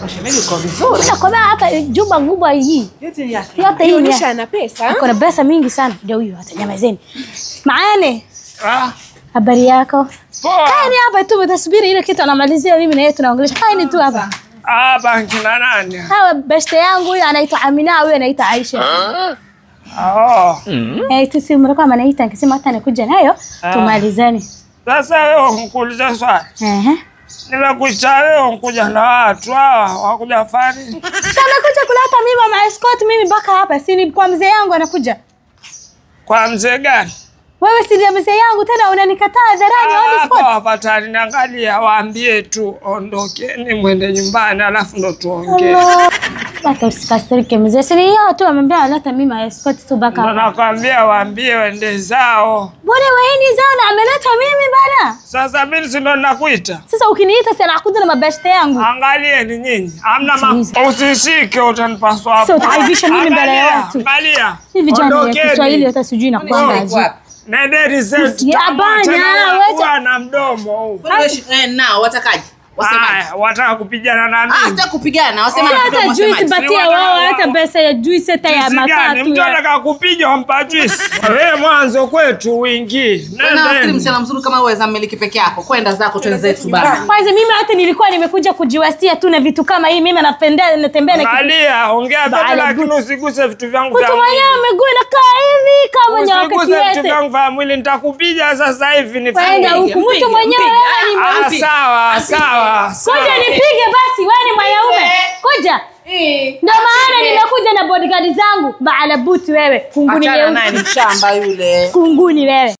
Shemeji uko vizuri. Nakwambia hapa jumba kubwa hii. Yote ni yake. Yote hii ni ana pesa. Kuna pesa mingi sana. Ndio huyo hata nyamazeni. Maane. Ah. Habari yako? Poa. Kaeni hapa tu mtasubiri ile kitu anamalizia mimi na yeye tunaongelesha. Kaeni tu hapa. Kina nani? Hawa beshte yangu huyu anaitwa Amina, huyu anaitwa Aisha. Tusi mlikuwa mnaita nikisema hata nikuja nayo tumalizane. Sasa wewe unkuuliza swali. Nimekuita wewe unkuja na watu hawa wakuja fani. Sana kuja kuleta mimi ma escort mimi mpaka hapa si kwa mzee yangu anakuja. Kwa mzee gani? Wewe si mzee yangu tena unanikataa hadharani on spot. Hapatani naangalia waambie tu ondokeni mwende nyumbani alafu ndo tuongee. Hata usikasirike mzee. Si yeye tu amemwambia aleta mimi ma escort tu mpaka hapa. Nakwambia waambie wende zao. Bwana waeni zao ameleta mimi bana. Sasa mimi si ndo nakuita. Sasa ukiniita sana nakuja na mabeshte yangu. Angalieni nyinyi. Hamna usishike utanipaswa hapo. Sasa utaibisha mimi mbele ya watu. Angalia. Hivi jana ya Kiswahili hata sijui na kwamba. Nende result. Ya bana, wacha na mdomo huu. Nao watakaje? Wasemaje? Wataka kupigana na mimi. Sitaki kupigana, wasema hata juice batia wao hata pesa ya juice hata ya matatu. Mtu anataka kupiga wampa juice. Wewe mwanzo kwetu uingie. Nafikiri msichana mzuri kama wewe za miliki peke yako. Kwenda zako twenzetu bana. Kwanza mimi hata nilikuwa nimekuja kujiwastia tu na vitu kama hii. Mimi natembea na Angalia, ongea vitu lakini usiguse vitu vyangu vya mwili. Mtu mwenyewe ameguu na kaa hivi kama nyoka kiete. Usiguse vitu vyangu vya mwili nitakupiga sasa hivi nifanye huko. Mtu mwenyewe ni mweusi. Sawa. Kuja nipige basi wewe ni mwanaume. Kuja. Ndio maana nimekuja na bodyguard zangu. Baala buti wewe. Kunguni wewe. Achana naye mshamba yule. Kunguni wewe.